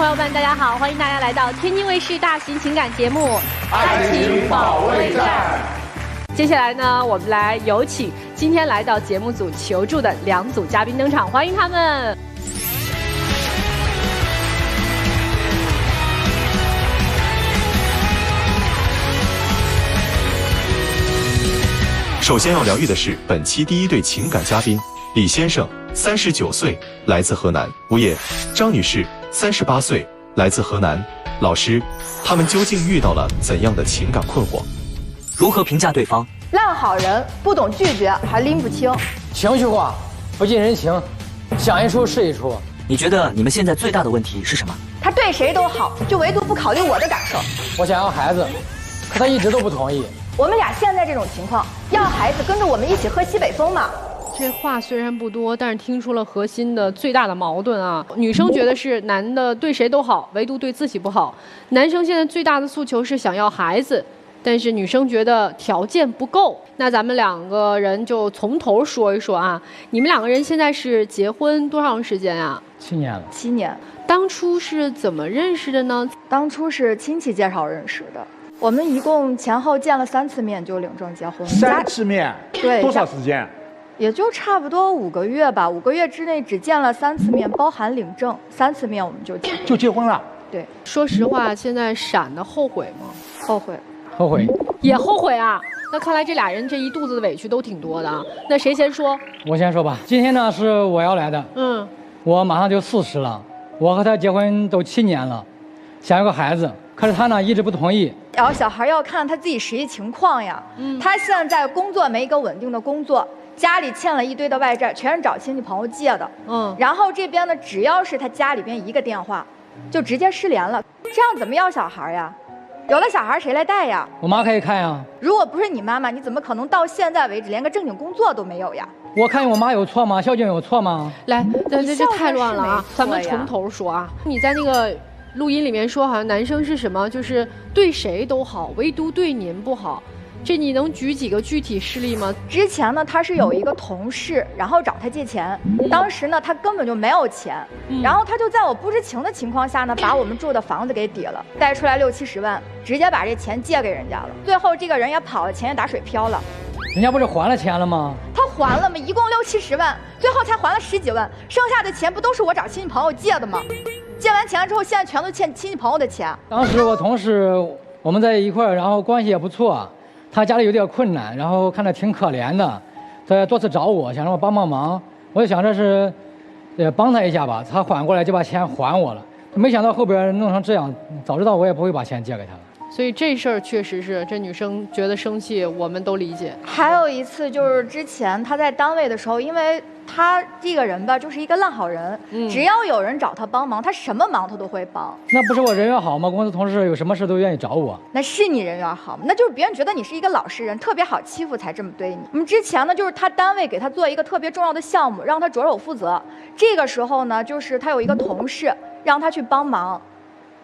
朋友们，大家好，欢迎大家来到天津卫视大型情感节目《爱情保卫战》。接下来呢，我们来有请今天来到节目组求助的2组嘉宾登场，欢迎他们。首先要疗愈的是本期第一对情感嘉宾李先生，39岁，来自河南；吴野张女士，38岁，来自河南。老师，他们究竟遇到了怎样的情感困惑？如何评价对方？烂好人，不懂拒绝，还拎不清，情绪化，不近人情，想一出是一出。你觉得你们现在最大的问题是什么？他对谁都好，就唯独不考虑我的感受。我想要孩子，可他一直都不同意。我们俩现在这种情况，要孩子跟着我们一起喝西北风嘛。这话虽然不多，但是听出了核心的最大的矛盾啊！女生觉得是男的对谁都好，唯独对自己不好；男生现在最大的诉求是想要孩子，但是女生觉得条件不够。那咱们2个人就从头说一说啊，你们2个人现在是结婚多长时间啊？7年了。7年。当初是怎么认识的呢？当初是亲戚介绍认识的。我们一共前后见了3次面就领证结婚。3次面？对。多少时间？也就差不多5个月吧，5个月之内只见了3次面，包含领证，3次面我们就结婚了。对，说实话，现在闪的后悔吗？后悔，后悔，也后悔啊。那看来这俩人这一肚子的委屈都挺多的啊。那谁先说？我先说吧。今天呢是我要来的，我马上就40了，我和他结婚都7年了，想要个孩子，可是他呢一直不同意。然后小孩要看他自己实际情况呀，他现在工作没一个稳定的工作。家里欠了一堆的外债，全是找亲戚朋友借的。然后这边呢，只要是他家里边一个电话，就直接失联了。这样怎么要小孩呀？有了小孩谁来带呀？我妈可以看呀。如果不是你妈妈，你怎么可能到现在为止连个正经工作都没有呀？我看我妈有错吗？孝敬有错吗？来，这太乱了啊！咱们从头说啊。你在那个录音里面说，好像男生是什么，就是对谁都好，唯独对您不好。这你能举几个具体事例吗？之前呢，他是有一个同事，然后找他借钱，当时呢他根本就没有钱，然后他就在我不知情的情况下呢，把我们住的房子给抵了，贷出来60、70万，直接把这钱借给人家了。最后这个人也跑了，钱也打水漂了。人家不是还了钱了吗？他还了吗？一共60、70万，最后才还了10几万，剩下的钱不都是我找亲戚朋友借的吗？借完钱之后，现在全都欠亲戚朋友的钱。当时我同事我们在一块儿，然后关系也不错。他家里有点困难，然后看着挺可怜的，他多次找我，想让我帮忙。我就想着是，帮他一下吧。他缓过来就把钱还我了，没想到后边弄成这样。早知道我也不会把钱借给他了。所以这事儿确实是这女生觉得生气，我们都理解。还有一次就是之前他在单位的时候，因为他这个人吧，就是一个烂好人，只要有人找他帮忙，他什么忙他都会帮。那不是我人缘好吗？公司同事有什么事都愿意找我。那是你人缘好吗？那就是别人觉得你是一个老实人，特别好欺负才这么对你。我们之前呢，就是他单位给他做一个特别重要的项目，让他着手负责。这个时候呢，就是他有一个同事让他去帮忙。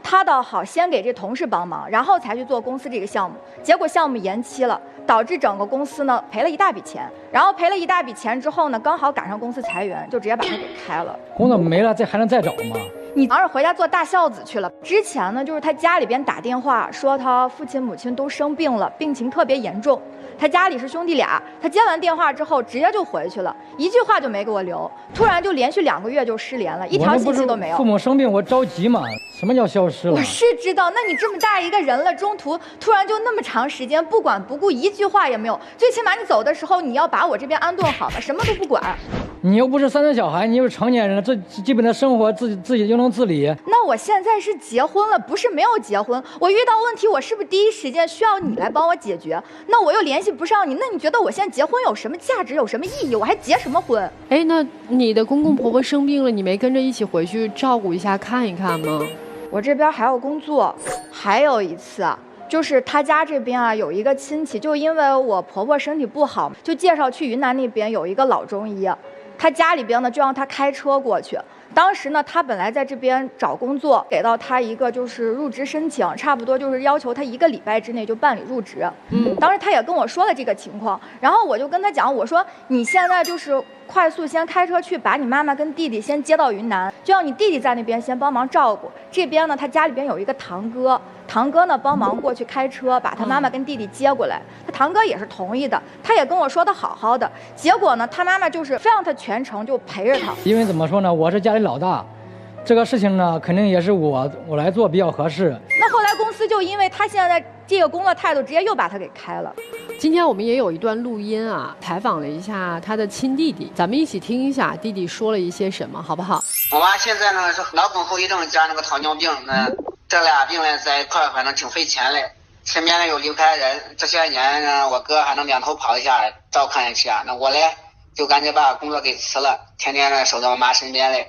他倒好，先给这同事帮忙，然后才去做公司这个项目。结果项目延期了，导致整个公司呢赔了一大笔钱。然后赔了一大笔钱之后呢，刚好赶上公司裁员，就直接把他给开了。工作没了，这还能再找吗？你忙着回家做大孝子去了。之前呢，就是他家里边打电话说他父亲母亲都生病了，病情特别严重。他家里是兄弟俩，他接完电话之后直接就回去了，一句话就没给我留。突然就连续2个月就失联了，一条信息都没有。父母生病我着急嘛，什么叫消失了？我是知道，那你这么大一个人了，中途突然就那么长时间不管不顾，一句话也没有。最起码你走的时候你要把我这边安顿好了，什么都不管。你又不是3岁小孩，你又是成年人了，这基本的生活自己又能自理。那我现在是结婚了，不是没有结婚。我遇到问题，我是不是第一时间需要你来帮我解决？那我又联系不上你，那你觉得我现在结婚有什么价值，有什么意义？我还结什么婚？哎，那你的公公婆婆生病了，你没跟着一起回去照顾一下、看一看吗？我这边还要工作。还有一次啊，就是他家这边啊有一个亲戚，就因为我婆婆身体不好，就介绍去云南那边有一个老中医。他家里边呢就让他开车过去。当时呢，他本来在这边找工作，给到他一个就是入职申请，差不多就是要求他1个礼拜之内就办理入职。当时他也跟我说了这个情况，然后我就跟他讲，我说你现在就是快速先开车去，把你妈妈跟弟弟先接到云南，就让你弟弟在那边先帮忙照顾。这边呢，他家里边有一个堂哥，堂哥呢帮忙过去开车，把他妈妈跟弟弟接过来。他堂哥也是同意的，他也跟我说的好好的。结果呢，他妈妈就是非让他全程就陪着他。因为怎么说呢，我是家里老大，这个事情呢，肯定也是我来做比较合适。那后来公司就因为他现在这个工作态度，直接又把他给开了。今天我们也有一段录音啊，采访了一下他的亲弟弟，咱们一起听一下弟弟说了一些什么，好不好？我妈现在呢是脑梗后遗症加那个糖尿病，这俩病呢在一块反正挺费钱嘞。身边呢有离不开人，这些年呢我哥还能两头跑一下照看一下，那我嘞就赶紧把工作给辞了，天天呢守在我妈身边嘞。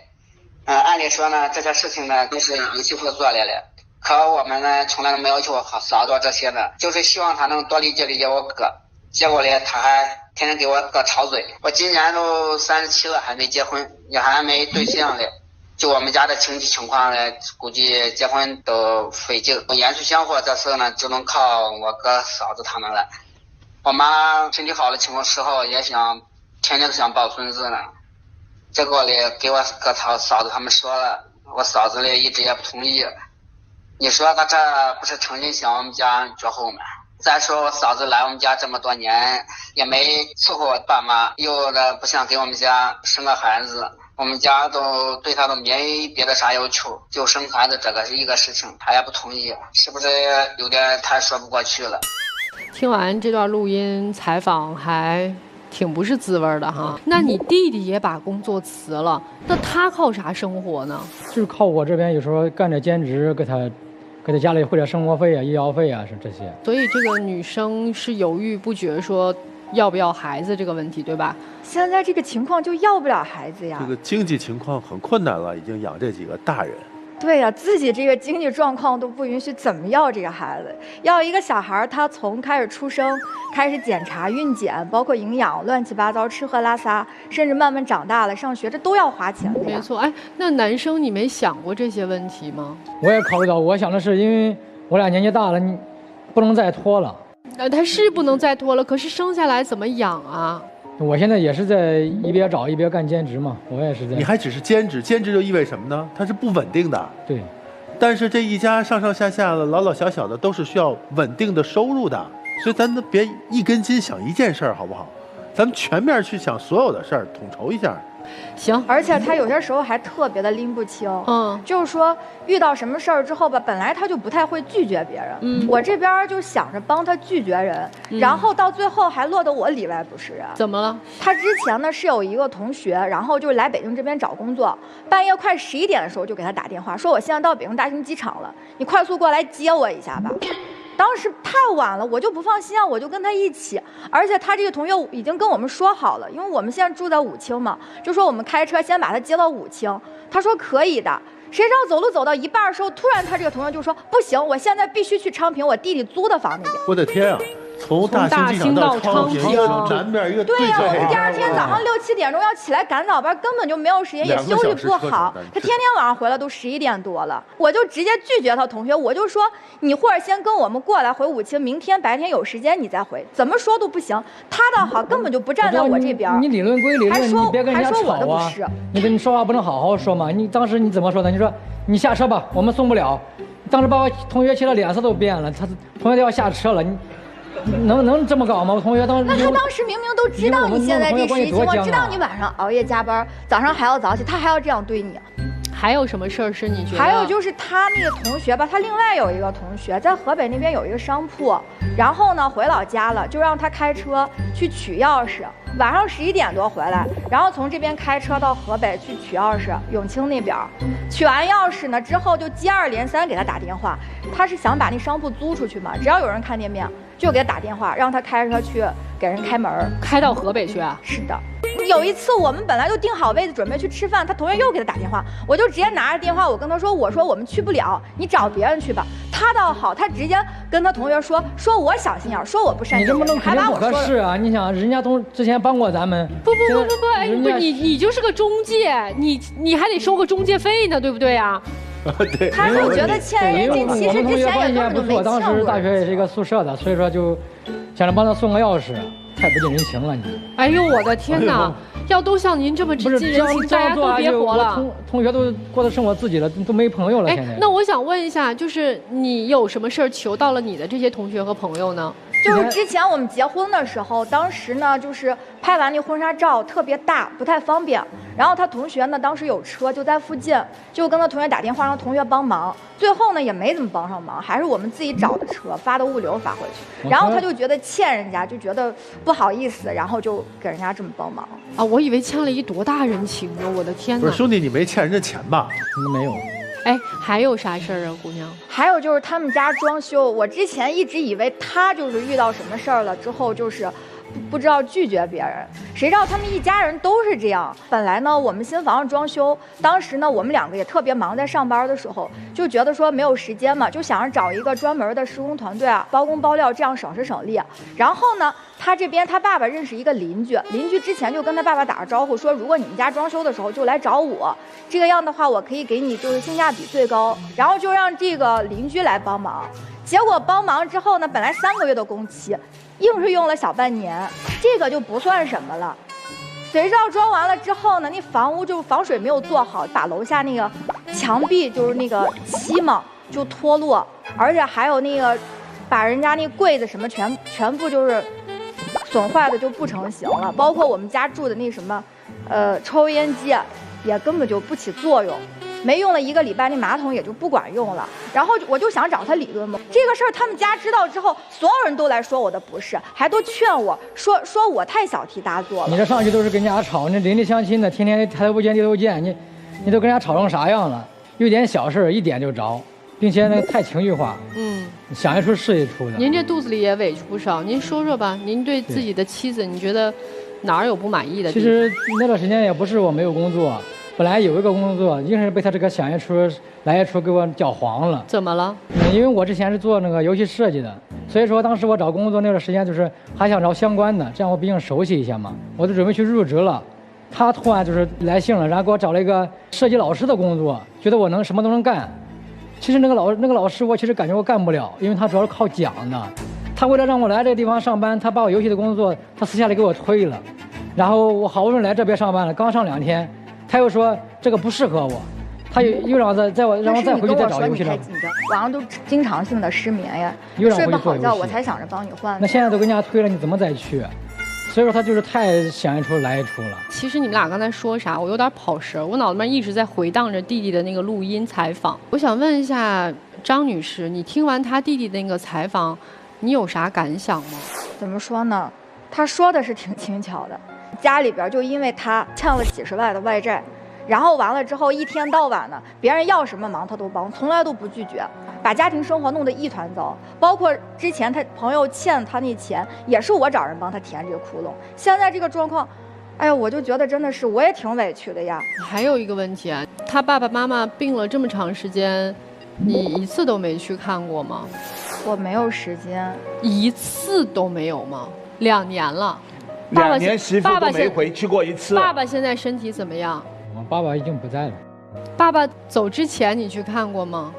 按理说呢这些事情呢都是儿媳妇做来的。可我们呢，从来都没要求嫂子这些的，就是希望他能多理解我哥。结果呢，他还天天给我哥吵嘴。我今年都37了，还没结婚，也还没对象嘞。就我们家的经济情况呢，估计结婚都费劲。延续香火这事呢，就能靠我哥嫂子他们了。我妈身体好的情况时候，也想天天都想抱孙子呢。结果呢，给我哥嫂子他们说了，我嫂子呢一直也不同意。你说他这不是诚心想我们家绝后吗？再说我嫂子来我们家这么多年，也没伺候我爸妈，又不想给我们家生个孩子，我们家都对他都没别的啥要求，就生孩子这个是一个事情，他也不同意，是不是有点太说不过去了？听完这段录音采访还挺不是滋味的哈。那你弟弟也把工作辞了，那他靠啥生活呢？就是靠我这边有时候干点兼职，给他家里汇点生活费啊、医药费啊，是这些。所以这个女生是犹豫不决，说要不要孩子这个问题，对吧？现在这个情况就要不了孩子呀。这个经济情况很困难了，已经养这几个大人。对呀，自己这个经济状况都不允许，怎么要这个孩子？要一个小孩，他从开始出生，开始检查、孕检，包括营养、乱七八糟、吃喝拉撒，甚至慢慢长大了上学，这都要花钱的呀。没错，哎，那男生你没想过这些问题吗？我也考虑到，我想的是，因为我俩年纪大了，你不能再拖了。他是不能再拖了，可是生下来怎么养啊？我现在也是在一边找一边干兼职嘛，我也是在。你还只是兼职，兼职就意味什么呢？它是不稳定的。对。但是这一家上上下下的、老老小小的，都是需要稳定的收入的，所以咱都别一根筋想一件事儿，好不好？咱们全面去想所有的事儿，统筹一下。行，而且他有些时候还特别的拎不清，就是说遇到什么事儿之后吧，本来他就不太会拒绝别人，我这边就想着帮他拒绝人，然后到最后还落得我里外不是人。怎么了？他之前呢是有一个同学，然后就是来北京这边找工作，半夜快11点的时候就给他打电话，说我现在到北京大兴机场了，你快速过来接我一下吧。当时太晚了，我就不放心啊，我就跟他一起，而且他这个同学已经跟我们说好了，因为我们现在住在武清嘛，就说我们开车先把他接到武清，他说可以的。谁知道走路走到一半的时候，突然他这个同学就说不行，我现在必须去昌平我弟弟租的房子里。我的天啊！从大兴机场到昌平，一个南边一个对呀，我们第二天早上6、7点钟要起来赶早班，根本就没有时间，也休息不好。他天天晚上回来都11点多了，我就直接拒绝他同学，我就说你或者先跟我们过来回武清，明天白天有时间你再回，怎么说都不行。他倒好，根本就不站在我这边。你理论归理论，你别跟人家吵啊！你跟你说话不能好好说吗？你当时你怎么说的？你说你下车吧，我们送不了。当时把我同学气得脸色都变了，他同学都要下车了，你。能这么搞吗？我同学当时那他当时明明都知道你现在这实际情况，知道你晚上熬夜加班，早上还要早起，他还要这样对你。还有什么事儿是你觉得？还有就是他那个同学吧，他另外有一个同学在河北那边有一个商铺，然后呢回老家了，就让他开车去取钥匙，晚上11点多回来，然后从这边开车到河北去取钥匙，永清那边，取完钥匙呢之后就接二连三给他打电话，他是想把那商铺租出去嘛，只要有人看店面就给他打电话，让他开车去给人开门，开到河北去啊？是的。有一次我们本来就订好位子准备去吃饭，他同学又给他打电话，我就直接拿着电话我跟他说，我说我们去不了，你找别人去吧。他倒好，他直接跟他同学说我小心眼，说我不善解人意，还把我说了。不合适啊！你想人家之前帮过咱们。不，哎，你就是个中介，你还得收个中介费呢，对不对啊？对，他就觉得欠人家，其实之前也根本就没欠过。当时大学也是一个宿舍的，所以说就想着帮他送个钥匙。太不近人情了你。哎呦我的天哪！要都像您这么不是近人情，大家都别活了。同学都过的生活自己了，都没朋友了。现在。那我想问一下，就是你有什么事儿求到了你的这些同学和朋友呢？就是之前我们结婚的时候，当时呢就是拍完那婚纱照特别大，不太方便。然后他同学呢当时有车就在附近，就跟他同学打电话让同学帮忙。最后呢也没怎么帮上忙，还是我们自己找的车发的物流发回去。然后他就觉得欠人家，就觉得不好意思，然后就给人家这么帮忙。啊，我以为欠了一多大人情啊！我的天哪！不是兄弟，你没欠人家钱吧？没有。哎，还有啥事儿啊，姑娘？还有就是他们家装修，我之前一直以为他就是遇到什么事儿了之后就是不知道拒绝别人，谁知道他们一家人都是这样。本来呢，我们新房子装修，当时呢我们两个也特别忙，在上班的时候就觉得说没有时间嘛，就想着找一个专门的施工团队啊，包工包料，这样省时省力。然后呢，他这边他爸爸认识一个邻居，邻居之前就跟他爸爸打个招呼说，如果你们家装修的时候就来找我，这个样的话我可以给你就是性价比最高，然后就让这个邻居来帮忙。结果帮忙之后呢，本来3个月的工期，硬是用了小半年，这个就不算什么了。谁知道装完了之后呢，那房屋就防水没有做好，把楼下那个墙壁就是那个漆嘛就脱落，而且还有那个把人家那柜子什么全部就是损坏的就不成形了，包括我们家住的那什么抽油烟机也根本就不起作用。没用了1个礼拜，那马桶也就不管用了。然后我就想找他理论嘛。这个事儿他们家知道之后，所有人都来说我的不是，还都劝我说我太小题大做了。你这上去都是跟人家吵，那邻里相亲的，天天抬头不见低头见，你都跟人家吵成啥样了？有点小事一点就着，并且那太情绪化。想一出是一出的。您这肚子里也委屈不少，您说说吧，您对自己的妻子，你觉得哪儿有不满意的地方？其实那段时间也不是我没有工作。本来有一个工作，硬是被他这个想一出来一出给我搅黄了。怎么了？因为我之前是做那个游戏设计的，所以说当时我找工作那段时间就是还想找相关的，这样我毕竟熟悉一些嘛。我就准备去入职了，他突然就是来信了，然后给我找了一个设计老师的工作，觉得我能什么都能干。其实那个老师我其实感觉我干不了，因为他主要是靠讲的。他为了让我来这个地方上班，他把我游戏的工作他私下里给我推了，然后我好不容易来这边上班了，刚上2天。他又说这个不适合我，他又让我让我再回去再找游戏了。晚上都经常性的失眠呀，睡不好觉，我才想着帮你换。那现在都跟人家推了，你怎么再去？所以说他就是太想一出来一出了。其实你们俩刚才说啥，我有点跑神，我脑子里面一直在回荡着弟弟的那个录音采访。我想问一下张女士，你听完他弟弟的那个采访，你有啥感想吗？怎么说呢？他说的是挺轻巧的。家里边就因为他欠了几10万的外债，然后完了之后一天到晚的别人要什么忙他都帮，从来都不拒绝，把家庭生活弄得一团糟。包括之前他朋友欠他那钱，也是我找人帮他填这个窟窿。现在这个状况，哎呀，我就觉得真的是我也挺委屈的呀。还有一个问题啊，他爸爸妈妈病了这么长时间，你一次都没去看过吗？我没有时间。一次都没有吗？2年了。2年媳妇都没回去过一次。爸爸现在身体怎么样？我爸爸已经不在了。爸爸走之前你去看过吗？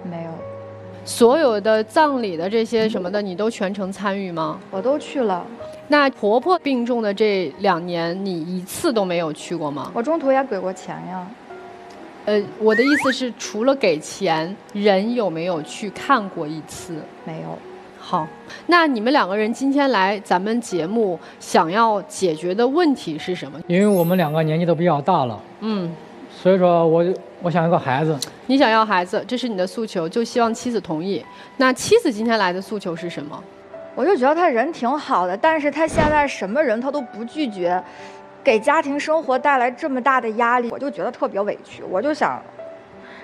没有。所有的葬礼的这些什么的，你都全程参与吗？我都去了。那婆婆病重的这2年，你一次都没有去过吗？我中途也给过钱呀。我的意思是，除了给钱，人有没有去看过一次？没有。好，那你们2个人今天来咱们节目，想要解决的问题是什么？因为我们2个年纪都比较大了，所以说我想要个孩子。你想要孩子，这是你的诉求，就希望妻子同意。那妻子今天来的诉求是什么？我就觉得他人挺好的，但是他现在什么人他都不拒绝，给家庭生活带来这么大的压力，我就觉得特别委屈。我就想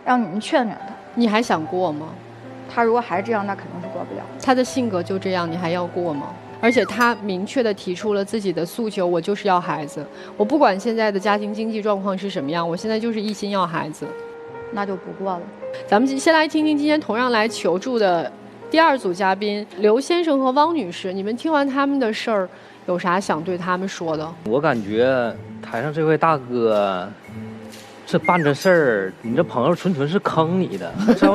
让你们劝劝他。你还想过吗？他如果还这样，那肯定是过不了。他的性格就这样，你还要过吗？而且他明确地提出了自己的诉求，我就是要孩子，我不管现在的家庭经济状况是什么样，我现在就是一心要孩子。那就不过了。咱们先来听听今天同样来求助的第2组嘉宾刘先生和汪女士，你们听完他们的事儿，有啥想对他们说的？我感觉台上这位大哥这办这事儿，你这朋友纯是坑你的。这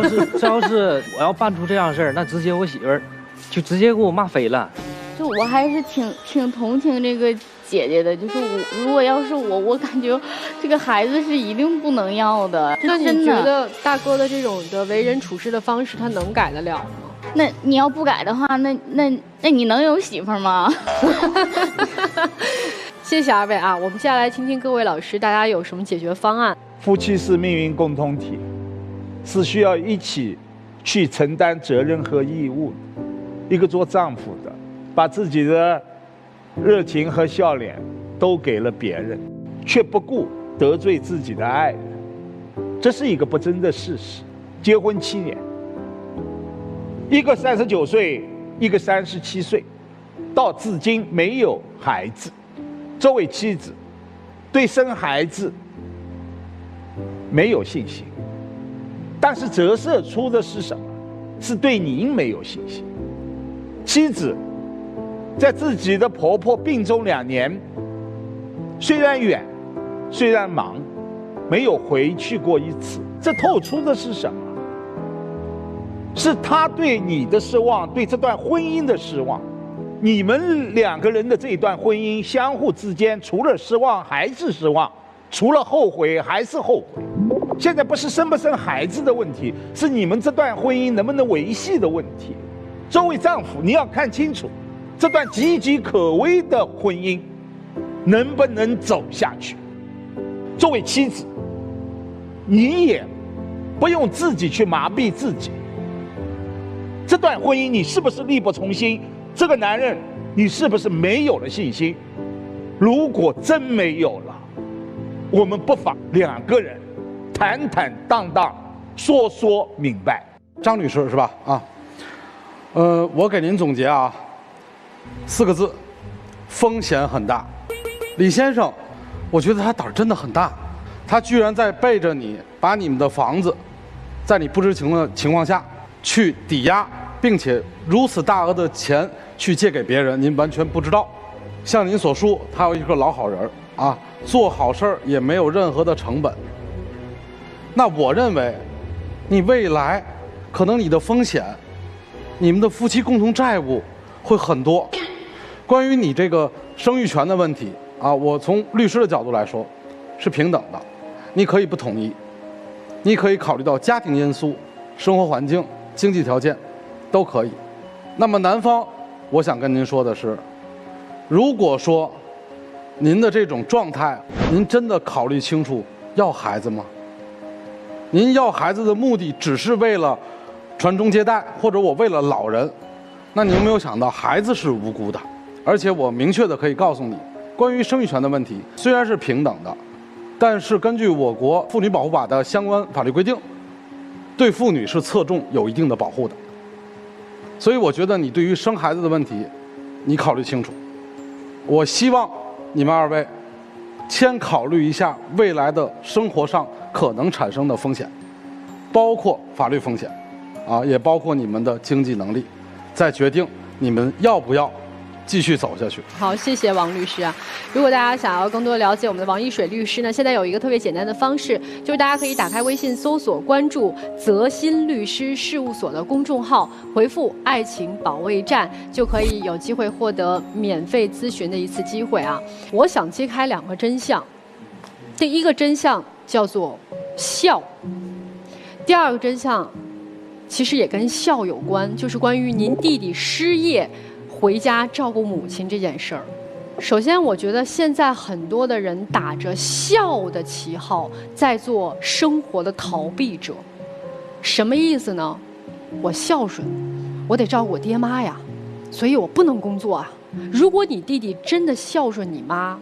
要是我要办出这样事儿，那直接我媳妇儿就直接给我骂飞了。就我还是挺同情这个姐姐的，就是如果要是我感觉这个孩子是一定不能要的。那你觉得大哥的这种的为人处事的方式，他能改得了吗？那你要不改的话，那你能有媳妇吗？谢谢二位啊，我们接下来听听各位老师，大家有什么解决方案？夫妻是命运共同体，是需要一起去承担责任和义务的。一个做丈夫的，把自己的热情和笑脸都给了别人，却不顾得罪自己的爱人，这是一个不争的事实。结婚7年，一个39岁，一个37岁，到至今没有孩子。这位妻子对生孩子没有信心，但是折射出的是什么？是对您没有信心。妻子在自己的婆婆病中2年，虽然远，虽然忙，没有回去过一次。这透出的是什么？是她对你的失望，对这段婚姻的失望。你们2个人的这一段婚姻，相互之间除了失望还是失望，除了后悔还是后悔。现在不是生不生孩子的问题，是你们这段婚姻能不能维系的问题。作为丈夫，你要看清楚，这段岌岌可危的婚姻能不能走下去。作为妻子，你也不用自己去麻痹自己。这段婚姻你是不是力不从心？这个男人你是不是没有了信心？如果真没有了，我们不妨2个人坦坦荡荡说明白。张女士是吧？啊，我给您总结啊，4个字：风险很大。李先生，我觉得他胆儿真的很大，他居然在背着你把你们的房子，在你不知情的情况下去抵押，并且如此大额的钱去借给别人，您完全不知道。像您所述，他有一个老好人啊，做好事儿也没有任何的成本。那我认为，你未来可能你的风险，你们的夫妻共同债务会很多。关于你这个生育权的问题啊，我从律师的角度来说，是平等的，你可以不同意，你可以考虑到家庭因素、生活环境、经济条件，都可以。那么男方，我想跟您说的是，如果说您的这种状态，您真的考虑清楚要孩子吗？您要孩子的目的只是为了传宗接代，或者我为了老人，那你有没有想到孩子是无辜的？而且我明确的可以告诉你，关于生育权的问题虽然是平等的，但是根据我国妇女保护法的相关法律规定，对妇女是侧重有一定的保护的。所以我觉得你对于生孩子的问题，你考虑清楚。我希望你们2位先考虑一下未来的生活上可能产生的风险，包括法律风险，啊，也包括你们的经济能力，再决定你们要不要继续走下去。好，谢谢王律师啊。如果大家想要更多了解我们的王一水律师呢，现在有一个特别简单的方式，就是大家可以打开微信搜索关注泽鑫律师事务所的公众号，回复爱情保卫战，就可以有机会获得免费咨询的一次机会啊。我想揭开2个真相，第一个真相叫做孝，第2个真相其实也跟孝有关，就是关于您弟弟失业回家照顾母亲这件事儿。首先，我觉得现在很多的人打着孝的旗号，在做生活的逃避者。什么意思呢？我孝顺，我得照顾我爹妈呀，所以我不能工作啊。如果你弟弟真的孝顺你妈，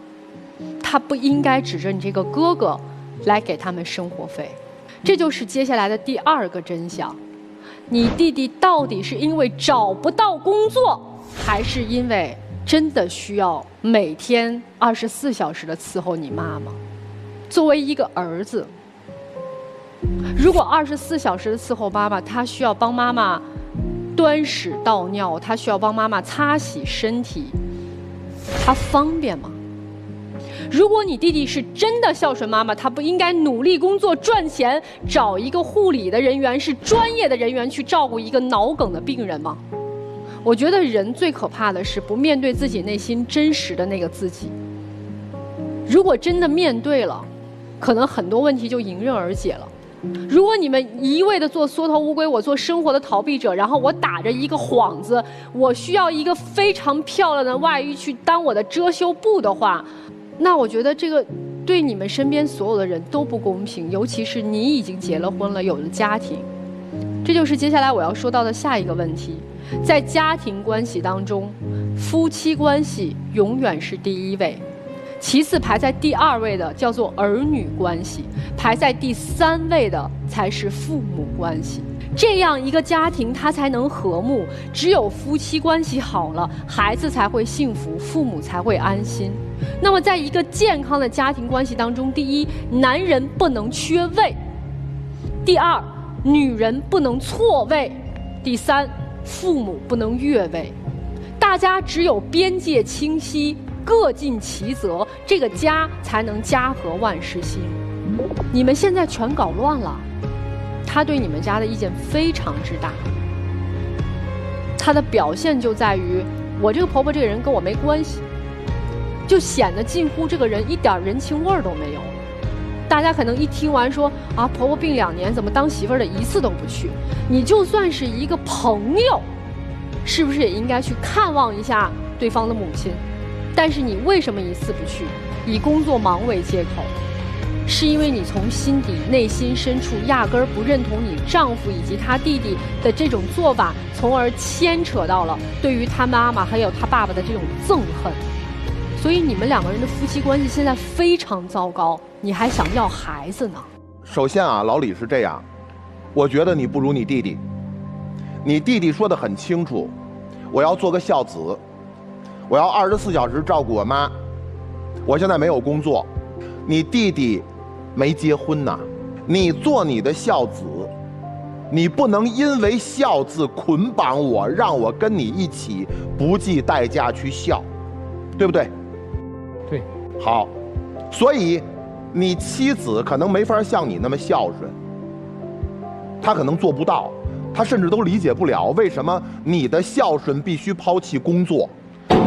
他不应该指着你这个哥哥来给他们生活费。这就是接下来的第2个真相。你弟弟到底是因为找不到工作，还是因为真的需要每天24小时的伺候你妈妈？作为一个儿子，如果24小时的伺候妈妈，他需要帮妈妈端屎倒尿，他需要帮妈妈擦洗身体，他方便吗？如果你弟弟是真的孝顺妈妈，他不应该努力工作赚钱，找一个护理的人员，是专业的人员去照顾一个脑梗的病人吗？我觉得人最可怕的是不面对自己内心真实的那个自己。如果真的面对了，可能很多问题就迎刃而解了。如果你们一味的做缩头乌龟，我做生活的逃避者，然后我打着一个幌子，我需要一个非常漂亮的外衣去当我的遮羞布的话，那我觉得这个对你们身边所有的人都不公平，尤其是你已经结了婚了，有了家庭。这就是接下来我要说到的下一个问题。在家庭关系当中，夫妻关系永远是第一位，其次排在第2位的叫做儿女关系，排在第3位的才是父母关系。这样一个家庭它才能和睦，只有夫妻关系好了，孩子才会幸福，父母才会安心。那么在一个健康的家庭关系当中，第一，男人不能缺位；第2，女人不能错位；第3，父母不能越位。大家只有边界清晰，各尽其责，这个家才能家和万事兴。你们现在全搞乱了，他对你们家的意见非常之大。他的表现就在于，我这个婆婆这个人跟我没关系，就显得近乎这个人一点人情味儿都没有。大家可能一听完说啊，婆婆病2年，怎么当媳妇儿的一次都不去？你就算是一个朋友，是不是也应该去看望一下对方的母亲？但是你为什么一次不去？以工作忙为借口，是因为你从心底内心深处压根儿不认同你丈夫以及他弟弟的这种做法，从而牵扯到了对于他妈妈还有他爸爸的这种憎恨。所以你们2个人的夫妻关系现在非常糟糕，你还想要孩子呢？首先啊，老李是这样，我觉得你不如你弟弟。你弟弟说得很清楚，我要做个孝子，我要24小时照顾我妈。我现在没有工作，你弟弟没结婚呢，你做你的孝子，你不能因为孝字捆绑我，让我跟你一起不计代价去孝，对不对？对。好，所以你妻子可能没法像你那么孝顺，她可能做不到，她甚至都理解不了为什么你的孝顺必须抛弃工作。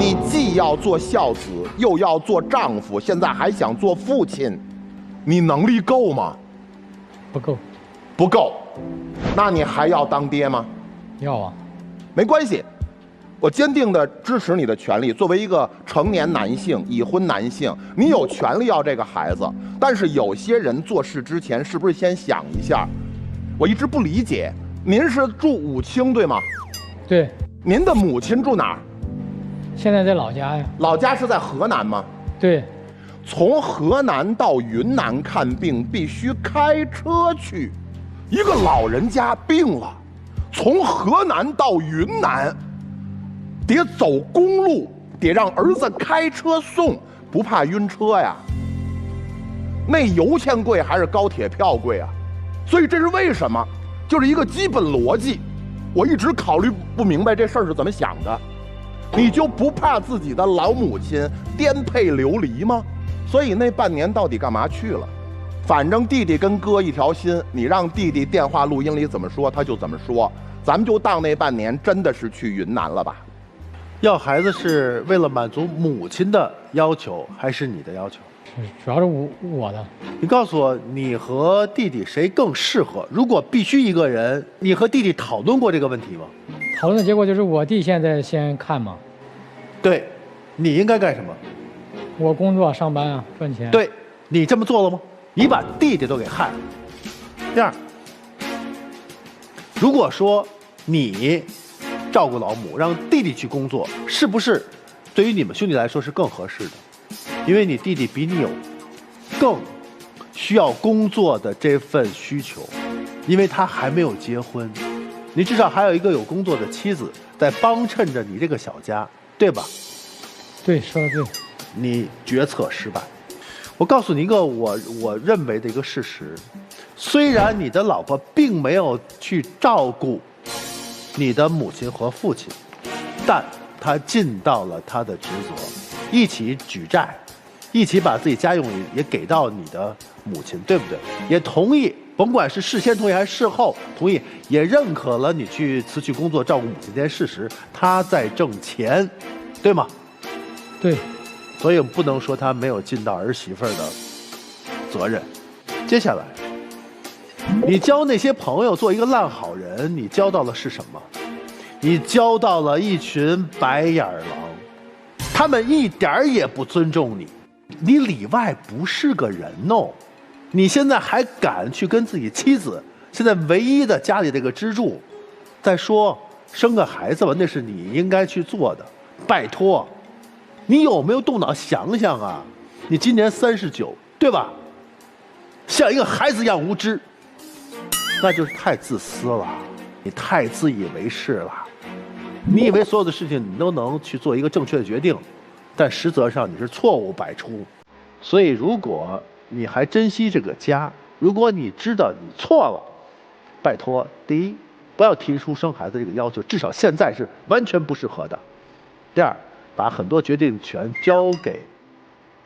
你既要做孝子，又要做丈夫，现在还想做父亲，你能力够吗？不够。不够。那你还要当爹吗？要啊。没关系，我坚定地支持你的权利。作为一个成年男性，已婚男性，你有权利要这个孩子。但是有些人做事之前是不是先想一下？我一直不理解，您是住武清对吗？对。您的母亲住哪儿？现在在老家呀。老家是在河南吗？对。从河南到云南看病必须开车去，一个老人家病了，从河南到云南，得走公路，得让儿子开车送，不怕晕车呀？那油钱贵还是高铁票贵啊？所以这是为什么？就是一个基本逻辑，我一直考虑不明白这事儿是怎么想的。你就不怕自己的老母亲颠沛流离吗？所以那半年到底干嘛去了？反正弟弟跟哥一条心，你让弟弟电话录音里怎么说他就怎么说，咱们就当那半年真的是去云南了吧。要孩子是为了满足母亲的要求，还是你的要求？主要是我的。你告诉我，你和弟弟谁更适合？如果必须一个人，你和弟弟讨论过这个问题吗？讨论的结果就是我弟现在先看嘛。对，你应该干什么？我工作上班啊，赚钱。对，你这么做了吗？你把弟弟都给害了。第二，如果说你照顾老母，让弟弟去工作，是不是对于你们兄弟来说是更合适的？因为你弟弟比你有更需要工作的这份需求，因为他还没有结婚，你至少还有一个有工作的妻子在帮衬着你这个小家，对吧？对，说的对。你决策失败。我告诉你一个我认为的一个事实，虽然你的老婆并没有去照顾你的母亲和父亲，但她尽到了她的职责，一起举债，一起把自己家用也给到你的母亲，对不对？也同意甭管是事先同意还是事后同意，也认可了你去辞去工作照顾母亲这件事实，他在挣钱，对吗？对。所以我们不能说他没有尽到儿媳妇的责任。接下来，你交那些朋友做一个烂好人，你交到了是什么？你交到了一群白眼狼，他们一点儿也不尊重你，你里外不是个人哦。你现在还敢去跟自己妻子，现在唯一的家里这个支柱，再说生个孩子吧，那是你应该去做的。拜托，你有没有动脑想想啊？你今年39，对吧？像一个孩子一样无知，那就是太自私了，你太自以为是了。你以为所有的事情你都能去做一个正确的决定，但实则上你是错误百出。所以如果你还珍惜这个家，如果你知道你错了，拜托，第一，不要提出生孩子这个要求，至少现在是完全不适合的。第二，把很多决定权交给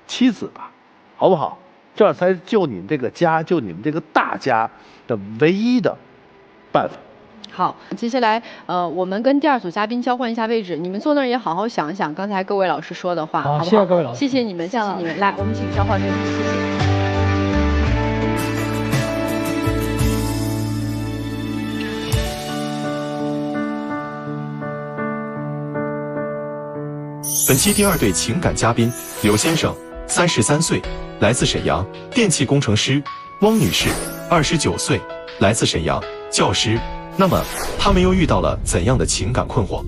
妻子吧，好不好？这样才救你们这个家，救你们这个大家的唯一的办法。好，接下来我们跟第二组嘉宾交换一下位置，你们坐那儿也好好想一想刚才各位老师说的话，好不好？谢谢各位老师，谢谢你们，谢谢你们。来，我们请交换位置，谢谢。本期第二对情感嘉宾刘先生，33岁，来自沈阳，电气工程师；汪女士，29岁，来自沈阳，教师。那么，他们又遇到了怎样的情感困惑？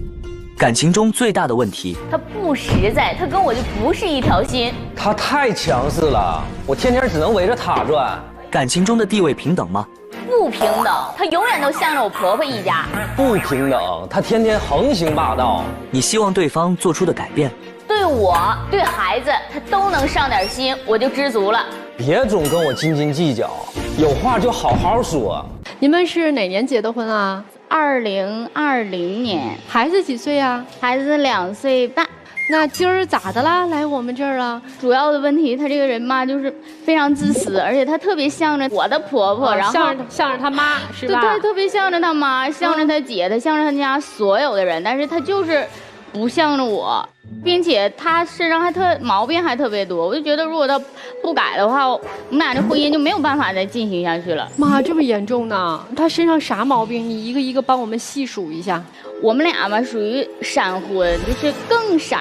感情中最大的问题，他不实在，他跟我就不是一条心。他太强势了，我天天只能围着他转。感情中的地位平等吗？不平等，他永远都向着我婆婆一家。不平等，他天天横行霸道。你希望对方做出的改变，对我对孩子他都能上点心，我就知足了。别总跟我斤斤计较，有话就好好说。你们是哪年结的婚啊？2020年。孩子几岁啊？孩子2岁半。那今儿咋的啦？来我们这儿了？主要的问题，他这个人嘛，就是非常自私，而且他特别向着我的婆婆，然后向着他妈，是吧？对，他特别向着他妈，向着他姐，他向着他家所有的人，但是他就是不向着我，并且他身上毛病还特别多，我就觉得如果他不改的话，我们俩这婚姻就没有办法再进行下去了。妈，这么严重呢？他身上啥毛病？你一个一个帮我们细数一下。我们俩嘛属于闪婚，就是更闪。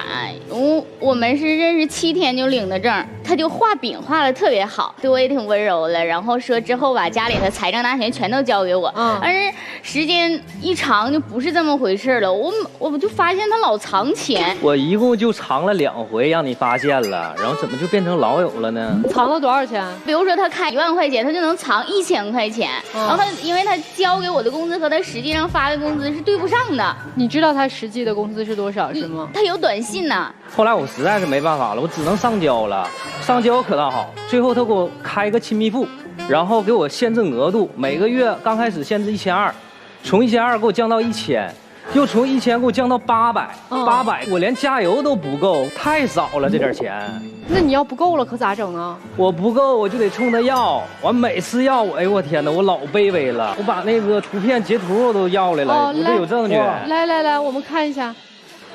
我们是认识7天就领的证，他就画饼画的特别好，对我也挺温柔的。然后说之后把家里的财政大权全都交给我，但是时间一长就不是这么回事了。我就发现他老藏钱。我一共就藏了2回，让你发现了，然后怎么就变成老友了呢？藏了多少钱？比如说他开1万块钱，他就能藏1000块钱。然后因为他交给我的工资和他实际上发的工资是对不上的。你知道他实际的工资是多少是吗？他有短信呢。后来我实在是没办法了，我只能上交了。上交可倒好，最后他给我开个亲密付，然后给我限制额度，每个月刚开始限制1200，从1200给我降到1000，又从1000给我降到800，800我连加油都不够，太少了这点钱。那你要不够了可咋整啊？我不够我就得冲他要，完每次要我，哎呦我天哪，我老卑微了，我把那个图片截图我都要来了，我这有证据。来，我们看一下。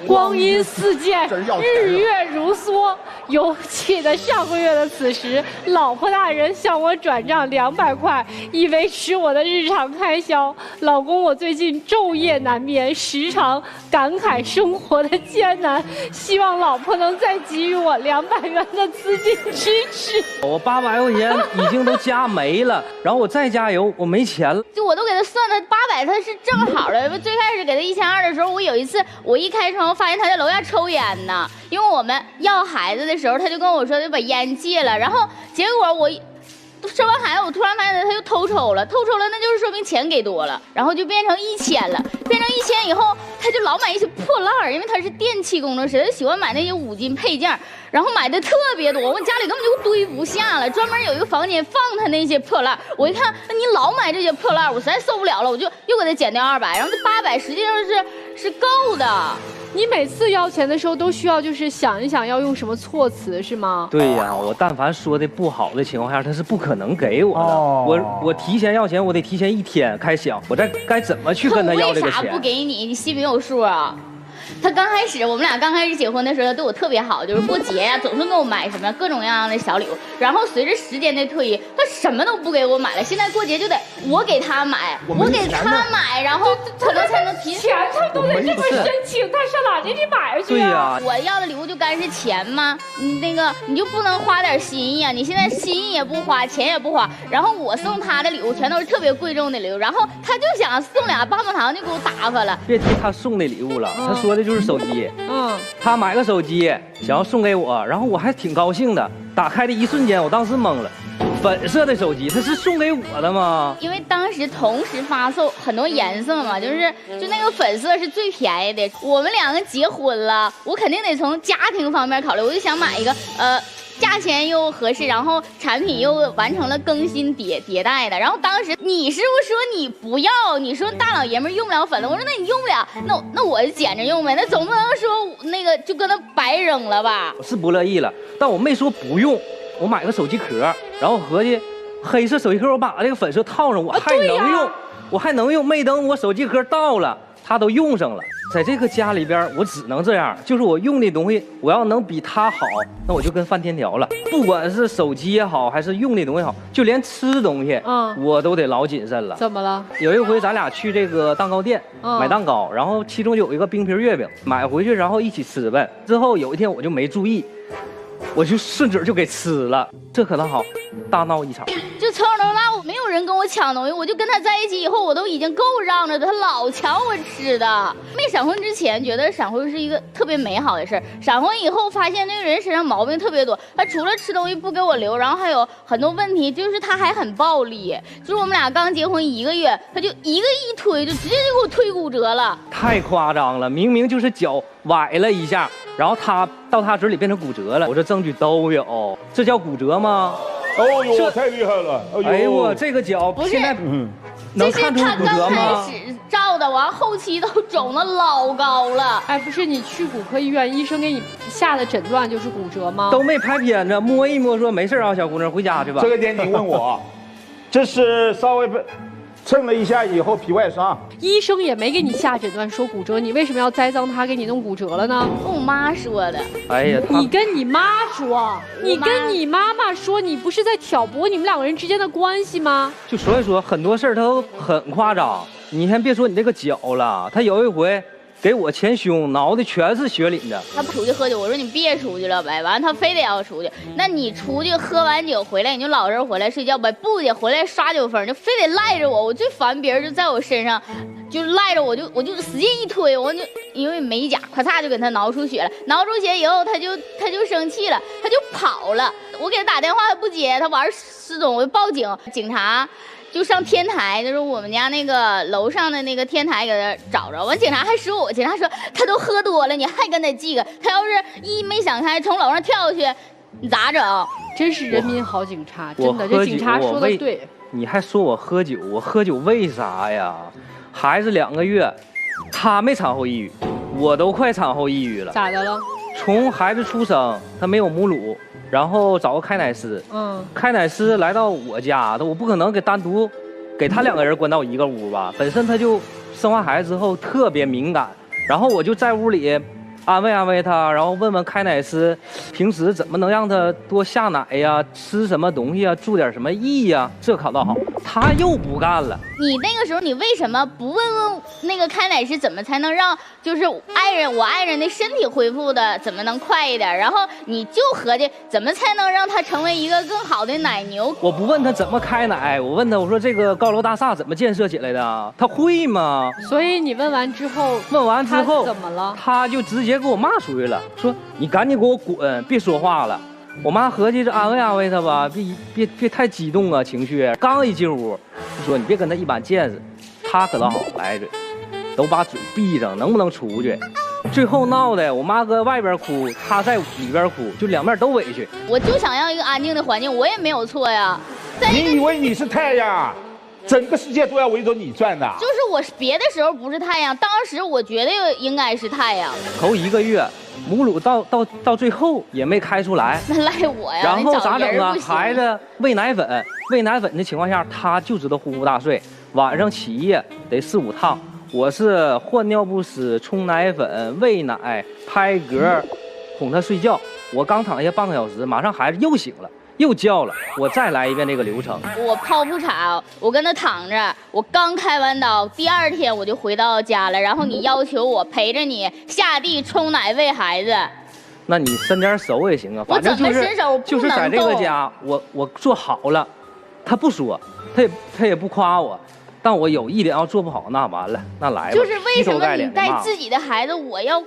光阴似箭，日月如梭。尤其的上个月的此时，老婆大人向我转账200块，以维持我的日常开销。老公，我最近昼夜难眠，时常感慨生活的艰难，希望老婆能再给予我200元的资金支持。我800块钱已经都加没了，然后我再加油，我没钱了。就我都给他算的800，他是正好的。最开始给他1200的时候，我有一次我一开窗发现他在楼下抽烟呢，因为我们要孩子的时候，他就跟我说就把烟戒了，然后结果我生完孩子，我突然发现他又偷抽了，那就是说明钱给多了，然后就变成1000了，变成1000以后，他就老买一些破烂儿，因为他是电气工程师，他喜欢买那些5金配件，然后买的特别多，我们家里根本就堆不下了，专门有一个房间放他那些破烂。我一看，你老买这些破烂，我实在受不了了，我就又给他减掉200，然后这800实际上是够的。你每次要钱的时候都需要就是想一想要用什么措辞是吗？对呀，我但凡说的不好的情况下，他是不可能给我的。我提前要钱，我得提前1天开想，我该怎么去跟他要这个钱？为啥不给你？你心里有数啊？他刚开始，我们俩刚开始结婚的时候，他对我特别好，就是过节呀，总是给我买什么各种各样的小礼物。然后随着时间的推移，他什么都不给我买了。现在过节就得我给他买，我给他买，然后可能才能提钱，他都得这么申请，他上哪给你买去对呀，我要的礼物就该是钱吗？你就不能花点心意啊？你现在心意也不花，钱也不花，然后我送他的礼物全都是特别贵重的礼物，然后他就想送俩棒棒糖就给我打发了。别提他送的礼物了，他说的就是手机。他买个手机想要送给我，然后我还挺高兴的。打开的一瞬间，我当时懵了，粉色的手机，他是送给我的吗？因为当时同时发售很多颜色嘛，就那个粉色是最便宜的。我们2个结婚了，我肯定得从家庭方面考虑，我就想买一个价钱又合适，然后产品又完成了更新迭代的。然后当时你师傅说你不要，你说大老爷们用不了粉了，我说那你用不了，那我就捡着用呗，那总不能说那个就搁那白扔了吧？我是不乐意了，但我没说不用，我买个手机壳，然后合计黑色手机壳我把这个粉色套上，我还能用，我还能用，没等我手机壳到了，它都用上了。在这个家里边，我只能这样，就是我用的东西，我要能比他好，那我就跟犯天条了。不管是手机也好，还是用的东西好，就连吃东西，我都得老谨慎了。怎么了？有一回咱俩去这个蛋糕店买蛋糕，然后其中有一个冰皮月饼，买回去然后一起吃呗。之后有一天我就没注意，我就顺嘴就给吃了，这可倒好，大闹一场。就从小到大，没有人跟我抢东西，我就跟他在一起以后，我都已经够让着的，他老抢我吃的。没闪婚之前，觉得闪婚是一个特别美好的事儿，闪婚以后发现这个人身上毛病特别多，他除了吃东西不给我留，然后还有很多问题，就是他还很暴力。就是我们俩刚结婚1个月，他就一推，就直接就给我推骨折了，太夸张了，明明就是脚崴了一下，然后到他嘴里变成骨折了，我这证据都有，这叫骨折吗？哦呦，太厉害了！哎呦，我这个脚现在能看出骨折吗？这是他刚开始照的，完后期都肿得老高了。哎，不是你去骨科医院，医生给你下的诊断就是骨折吗？都没拍片子，摸一摸说没事啊，小姑娘回家去吧。这个点你问我，这是稍微蹭了一下以后皮外伤，医生也没给你下诊断说骨折，你为什么要栽赃他给你弄骨折了呢？跟我妈说的。哎呀，你跟你妈说，你跟你妈妈说，你不是在挑拨你们2个人之间的关系吗？就所以说很多事儿他都很夸张，你先别说你这个脚了，他有一回给我前胸挠的全是血淋的。他不出去喝酒，我说你别出去了呗，完了他非得要出去。那你出去喝完酒回来，你就老实回来睡觉呗，不得回来耍酒疯，就非得赖着我。我最烦别人就在我身上，就赖着我就使劲一推，我就因为美甲，咔嚓就给他挠出血了。挠出血以后，他就生气了，他就跑了。我给他打电话他不接，他玩失踪，我就报警，警察。就上天台，就是我们家那个楼上的那个天台，给他找着。完，警察还说我，警察说他都喝多了，你还跟他记个？他要是一没想开从楼上跳下去，你咋整？真是人民好警察，真的，这警察说的对。你还说我喝酒，我喝酒为啥呀？孩子2个月，他没产后抑郁，我都快产后抑郁了。咋的了？从孩子出生，他没有母乳。然后找个开奶师，开奶师来到我家，我不可能单独给他2个人关到一个屋吧？本身他就生完孩子之后特别敏感，然后我就在屋里安慰安慰他，然后问问开奶师平时怎么能让他多下奶呀，吃什么东西啊，注点什么意呀，这可倒好，他又不干了。你那个时候你为什么不问问那个开奶师怎么才能让就是我爱人的身体恢复的怎么能快一点，然后你就合计怎么才能让他成为一个更好的奶牛？我不问他怎么开奶，我问他，我说这个高楼大厦怎么建设起来的，他会吗？所以你问完之后他怎么了？他就直接给我骂出去了，说你赶紧给我滚，别说话了。我妈合计着安慰安慰他吧，别太激动啊，情绪。刚一进屋，就说你别跟他一般见识，他可倒好来着，都把嘴闭上，能不能出去？最后闹的，我妈搁外边哭，他在里边哭，就2面都委屈。我就想要一个安静的环境，我也没有错呀。你以为你是太阳？整个世界都要围着你转的。就是我别的时候不是太阳，当时我觉得应该是太阳。头1个月，母乳到最后也没开出来，那赖我呀！然后咋整啊？你找人不行孩子喂奶粉的情况下，他就知道呼呼大睡，晚上起夜得4、5趟。我是换尿不湿、冲奶粉、喂奶、拍嗝，哄他睡觉。我刚躺下半个小时，马上孩子又醒了，又叫了，我再来一遍这个流程。我剖腹产，我跟他躺着，我刚开完刀，第2天我就回到家了。然后你要求我陪着你下地冲奶喂孩子，那你伸点手也行啊，反正就是在这个家，我做好了，他不说，他也不夸我。但我有一点要做不好，那完了，那来吧。就是为什么你带自己的孩子，我要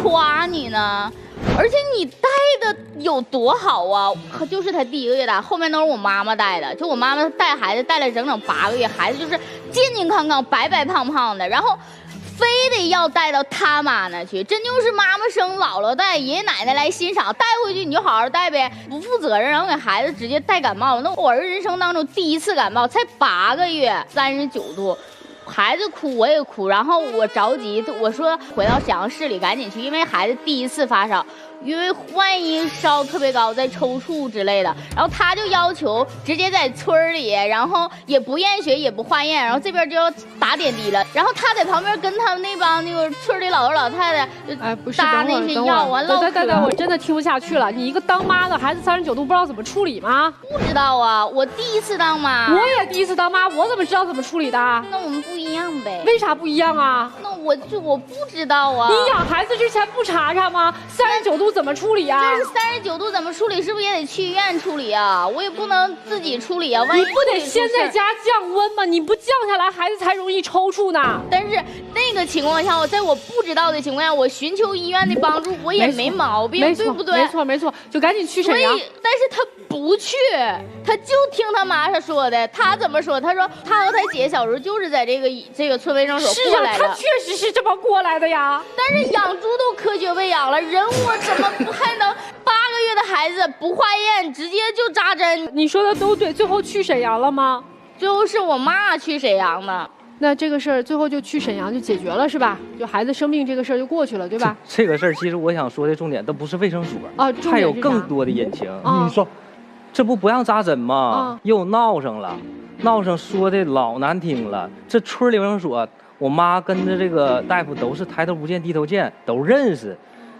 夸你呢？而且你带的有多好啊！就是他第1个月大，后面都是我妈妈带的。就我妈妈带孩子带了整整8个月，孩子就是健健康康、白白胖胖的，然后非得要带到他妈那去，真就是妈妈生，姥姥带，爷爷奶奶来欣赏，带回去你就好好带呗，不负责任，然后给孩子直接带感冒。那我儿子人生当中第1次感冒，才8个月，39度。孩子哭我也哭，然后我着急，我说回到沈阳市里赶紧去，因为孩子第1次发烧，因为万一烧特别高再抽搐之类的，然后他就要求直接在村里，然后也不验血也不化验，然后这边就要打点滴了，然后他在旁边跟他们那帮那个村里老头老太太不是搭那些药完了。等，我真的听不下去了。你一个当妈的，孩子39度不知道怎么处理吗？不知道啊，我第1次当妈。我也第1次当妈，我怎么知道怎么处理的？那我们不一样呗。为啥不一样啊？那我不知道啊。你养孩子之前不查查吗？39度怎么处理啊？这39度怎么处理？是不是也得去医院处理啊？我也不能自己处理啊。万一你不得先在家降温吗？你不降下来，孩子才容易抽搐呢。但是那个情况下，在我不知道的情况下，我寻求医院的帮助，我也没毛病，对不对？没错，就赶紧去沈阳。但是他不去，他就听他妈说的。他怎么说？他说他和他姐小时候就是在这个村卫生所过来的。他确实是这么过来的呀。但是养猪都科学喂养了，人我怎么不还能8个月的孩子不化验直接就扎针？你说的都对，最后去沈阳了吗？最后是我妈去沈阳的。那这个事儿最后就去沈阳就解决了是吧？就孩子生病这个事儿就过去了对吧？这个事儿其实我想说的重点都不是卫生所啊，还有更多的隐情。你说，这不让扎针吗？又闹上了，闹上说的老难听了。这村里卫生所，我妈跟着这个大夫都是抬头不见低头见，都认识，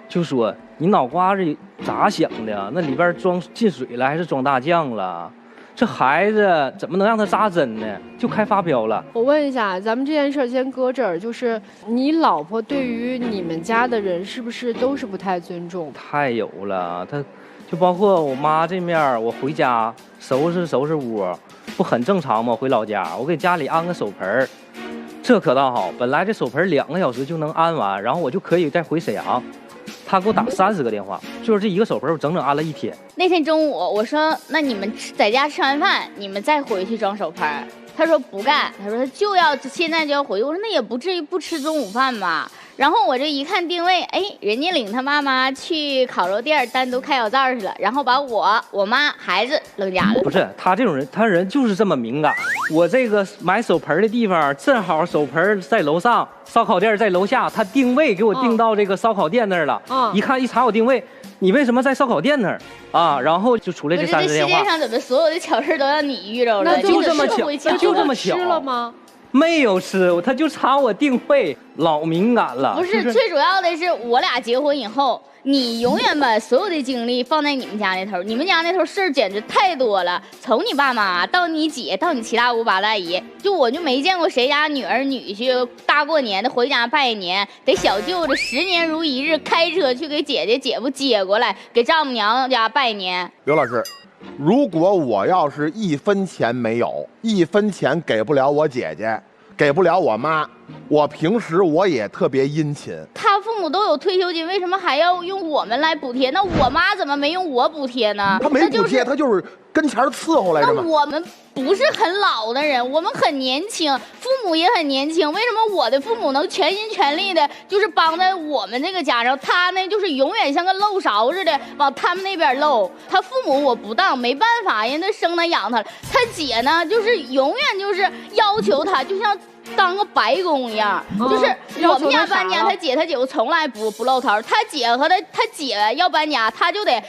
就说你脑瓜子咋想的？那里边装进水了还是装大酱了？这孩子怎么能让他扎针呢？就开发飙了。我问一下，咱们这件事先搁这儿，就是你老婆对于你们家的人是不是都是不太尊重？太有了，他就包括我妈这面，我回家收拾屋，不很正常吗？回老家，我给家里安个手盆，这可倒好，本来这手盆2个小时就能安完，然后我就可以再回沈阳。他给我打30个电话，就是这一个手盆我整整安了1天。那天中午我说，那你们在家吃完饭，你们再回去装手盆。他说不干，他说他就要现在就要回去。我说那也不至于不吃中午饭吧。然后我这一看定位，哎，人家领他妈妈去烤肉店单独开小灶去了，然后把我妈孩子扔家了。不是他这种人，他人就是这么敏感。我这个买手盆的地方正好手盆在楼上，烧烤店在楼下，他定位给我定到这个烧烤店那儿了。一查我定位，你为什么在烧烤店那儿啊？然后就出来这30个电话。世界上怎么所有的巧事都让你遇着了？那就这么巧，就这么巧。吃了吗？没有吃，他就查我定位，老敏感了。不是，最主要的是我俩结婚以后，你永远把所有的精力放在你们家那头，你们家那头事儿简直太多了，从你爸妈到你姐到你七大姑八大姨，我就没见过谁家女儿女婿大过年的回家拜年，得小舅子10年如一日开车去给姐姐姐夫接过来，给丈母娘家拜年。刘老师，如果我要是1分钱没有，1分钱给不了我姐姐，给不了我妈，我平时我也特别殷勤。他父母都有退休金，为什么还要用我们来补贴？那我妈怎么没用我补贴呢？他没补贴，他就是跟前伺候来着嘛。那我们不是很老的人，我们很年轻，父母也很年轻，为什么我的父母能全心全力的，就是帮在我们这个家上？他呢，就是永远像个漏勺似的往他们那边漏。他父母我不当，没办法，人家生他养他了。他姐呢，就是永远就是要求他，就像当个白工一样，就是我们家搬家，他姐夫从来不露头。他姐和他姐要搬家，他就得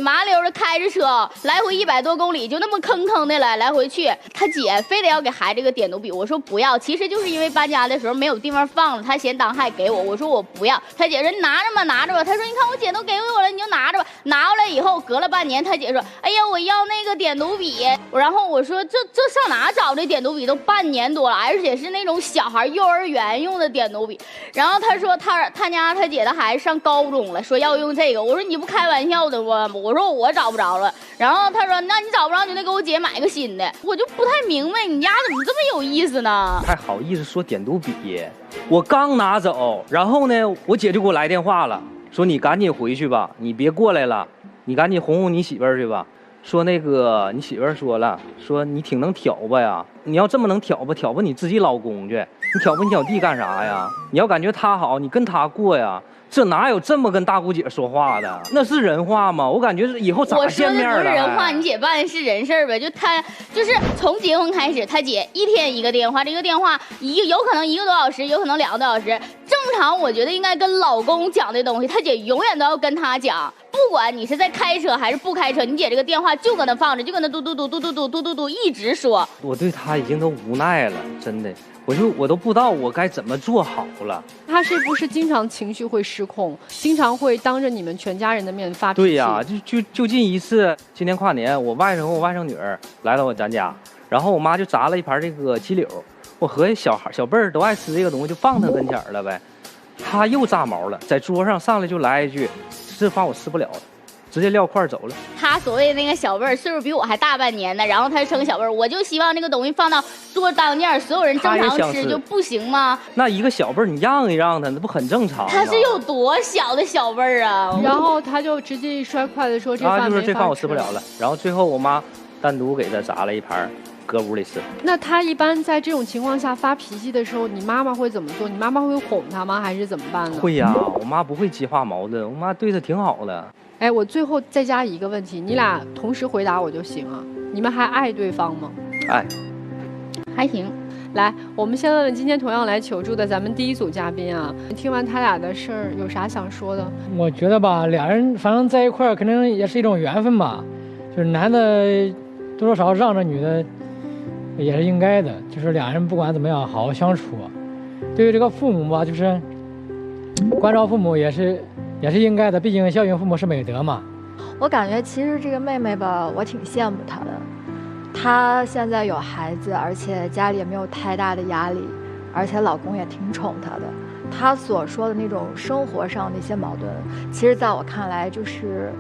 麻溜的开着车来回100多公里，就那么坑的来回去。他姐非得要给孩子个点读笔，我说不要，其实就是因为搬家的时候没有地方放了，他嫌当害给我，我说我不要。他姐说你拿着吧，拿着吧。他说你看我姐都给我了，你就拿着吧。拿过来以后，隔了半年，他姐说哎呀我要那个点读笔，然后我说这上哪找这点读笔？都半年多了，而且是那种小孩幼儿园用的点读笔。然后他说他家他姐的孩子上高中了，说要用这个。我说你不开玩笑的吗？我说我找不着了。然后他说那你找不着你就得给我姐买个新的。我就不太明白你家怎么这么有意思呢？还好意思说点读笔？我刚拿走，然后呢我姐就给我来电话了，说你赶紧回去吧，你别过来了，你赶紧哄哄你媳妇儿去吧。说那个你媳妇儿说了，说你挺能挑拨呀，你要这么能挑拨你自己老公去，你挑拨你小弟干啥呀？你要感觉他好，你跟他过呀。这哪有这么跟大姑姐说话的？那是人话吗？我感觉以后咋见面了？我说的不是人话，你姐办的是人事呗。就他就是从结婚开始，他姐一天一个电话，这个电话有可能1个多小时，有可能2个多小时。正常我觉得应该跟老公讲的东西，他姐永远都要跟他讲。不管你是在开车还是不开车，你姐这个电话就搁那放着，就搁那嘟嘟嘟嘟嘟嘟嘟嘟嘟一直说。我对他已经都无奈了，真的。我都不知道我该怎么做好了。他是不是经常情绪会失控，经常会当着你们全家人的面发脾气？对呀，就近一次，今年跨年，我外甥和我外甥女儿来到咱家，然后我妈就炸了一盘这个鸡柳，我合计小辈儿都爱吃这个东西，就放他跟前了呗。他又炸毛了，在桌上上来就来一句：“这饭我吃不了了。”直接撂块走了。他所谓的那个小辈儿，岁数比我还大半年呢，然后他就成小辈儿。我就希望这个东西放到桌当间，所有人正常吃就不行吗？那一个小辈儿你让一让他，那不很正常吗？他是有多小的小辈儿啊？然后他就直接一摔筷子说这饭就是这饭我吃不了了。然后最后我妈单独给他炸了一盘，搁屋里吃。那他一般在这种情况下发脾气的时候，你妈妈会怎么做？你妈妈会哄他吗？还是怎么办呢？会呀，我妈不会激化矛盾，我妈对他挺好的。哎，我最后再加一个问题，你俩同时回答我就行啊。你们还爱对方吗？爱，还行。来，我们先问问今天同样来求助的咱们第一组嘉宾啊，听完他俩的事儿，有啥想说的？我觉得吧，俩人反正在一块儿，可能也是一种缘分吧。就是男的多多少少让着女的，也是应该的。就是俩人不管怎么样，好好相处。对于这个父母吧，就是关照父母也是应该的，毕竟孝敬父母是美德嘛。我感觉其实这个妹妹吧，我挺羡慕她的。她现在有孩子，而且家里也没有太大的压力，而且老公也挺宠她的。她所说的那种生活上的一些矛盾，其实在我看来就是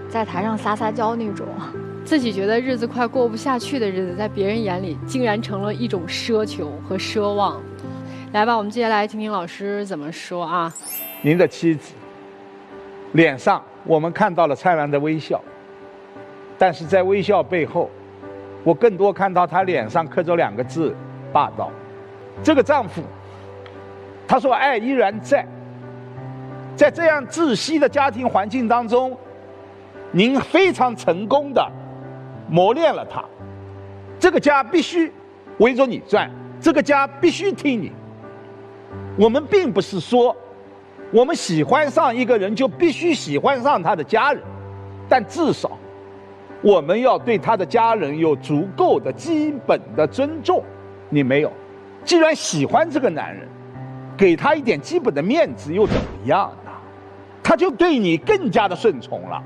在台上撒娇那种。自己觉得日子快过不下去的日子，在别人眼里竟然成了一种奢求和奢望。来吧，我们接下来听听老师怎么说啊。您的妻子脸上我们看到了灿烂的微笑，但是在微笑背后，我更多看到她脸上刻着2个字：霸道。这个丈夫，他说爱依然在这样窒息的家庭环境当中，您非常成功的磨练了他。这个家必须围着你转，这个家必须听你。我们并不是说我们喜欢上一个人就必须喜欢上他的家人，但至少我们要对他的家人有足够的基本的尊重。你没有，既然喜欢这个男人，给他一点基本的面子又怎么样呢？他就对你更加的顺从了。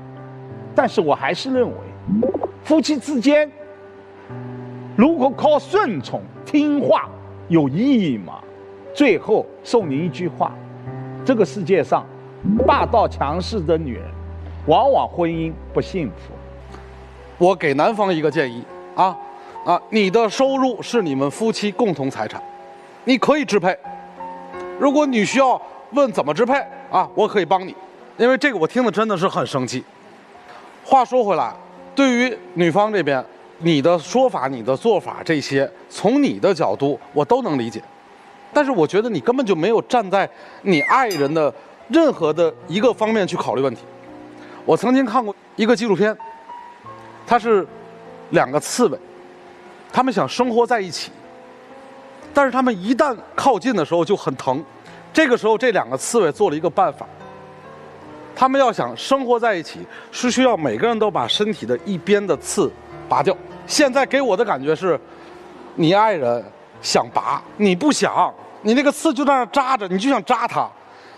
但是我还是认为，夫妻之间如果靠顺从听话有意义吗？最后送您一句话，这个世界上霸道强势的女人往往婚姻不幸福。我给男方一个建议你的收入是你们夫妻共同财产，你可以支配，如果你需要问怎么支配啊，我可以帮你，因为这个我听的真的是很生气。话说回来，对于女方这边，你的说法、你的做法这些，从你的角度我都能理解，但是我觉得你根本就没有站在你爱人的任何的一个方面去考虑问题。我曾经看过一个纪录片，它是2个刺猬，他们想生活在一起，但是他们一旦靠近的时候就很疼。这个时候，这2个刺猬做了一个办法，他们要想生活在一起，是需要每个人都把身体的一边的刺拔掉。现在给我的感觉是，你爱人想拔，你不想，你那个刺就在那扎着，你就想扎它。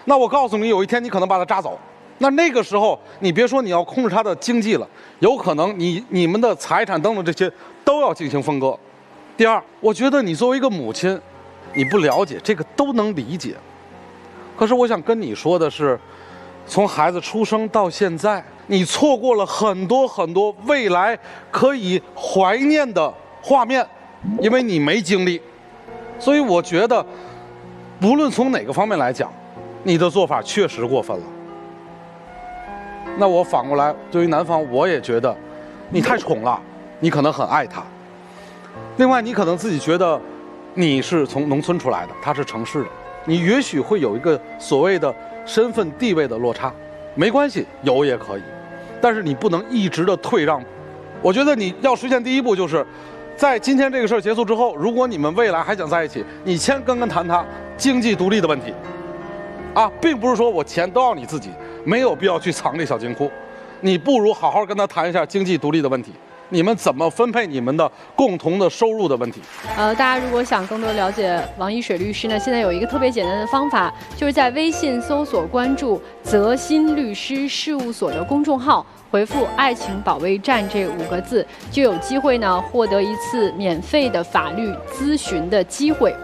那我告诉你，有一天你可能把它扎走。那个时候，你别说你要控制他的经济了，有可能你们的财产等等这些都要进行分割。第二，我觉得你作为一个母亲，你不了解这个都能理解。可是我想跟你说的是，从孩子出生到现在，你错过了很多很多未来可以怀念的画面，因为你没经历。所以我觉得，不论从哪个方面来讲，你的做法确实过分了。那我反过来，对于男方，我也觉得你太宠了，你可能很爱他。另外，你可能自己觉得你是从农村出来的，他是城市的，你也许会有一个所谓的身份地位的落差，没关系，有也可以，但是你不能一直的退让。我觉得你要实现第一步，就是在今天这个事儿结束之后，如果你们未来还想在一起，你先跟谈他经济独立的问题，啊，并不是说我钱都要你自己，没有必要去藏这小金库，你不如好好跟他谈一下经济独立的问题，你们怎么分配你们的共同的收入的问题。大家如果想更多了解王一水律师呢，现在有一个特别简单的方法，就是在微信搜索关注泽鑫律师事务所的公众号，回复“爱情保卫战”这5个字，就有机会呢获得一次免费的法律咨询的机会。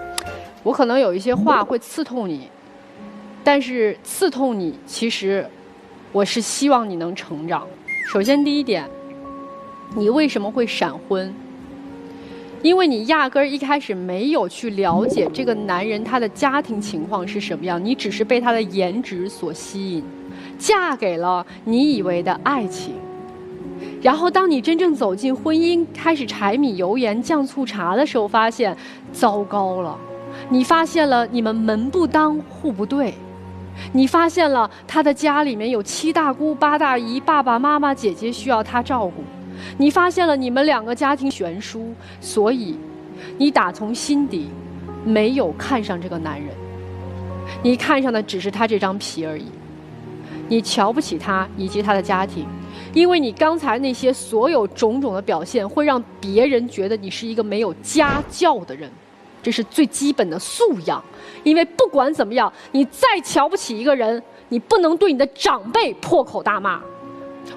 我可能有一些话会刺痛你，但是刺痛你，其实我是希望你能成长。首先第一点，你为什么会闪婚？因为你压根儿一开始没有去了解这个男人他的家庭情况是什么样，你只是被他的颜值所吸引，嫁给了你以为的爱情。然后当你真正走进婚姻，开始柴米油盐酱醋茶的时候，发现糟糕了，你发现了你们门不当户不对，你发现了他的家里面有7大姑8大姨，爸爸妈妈姐姐需要他照顾，你发现了你们2个家庭悬殊，所以你打从心底没有看上这个男人，你看上的只是他这张皮而已，你瞧不起他以及他的家庭，因为你刚才那些所有种种的表现会让别人觉得你是一个没有家教的人，这是最基本的素养。因为不管怎么样，你再瞧不起一个人，你不能对你的长辈破口大骂。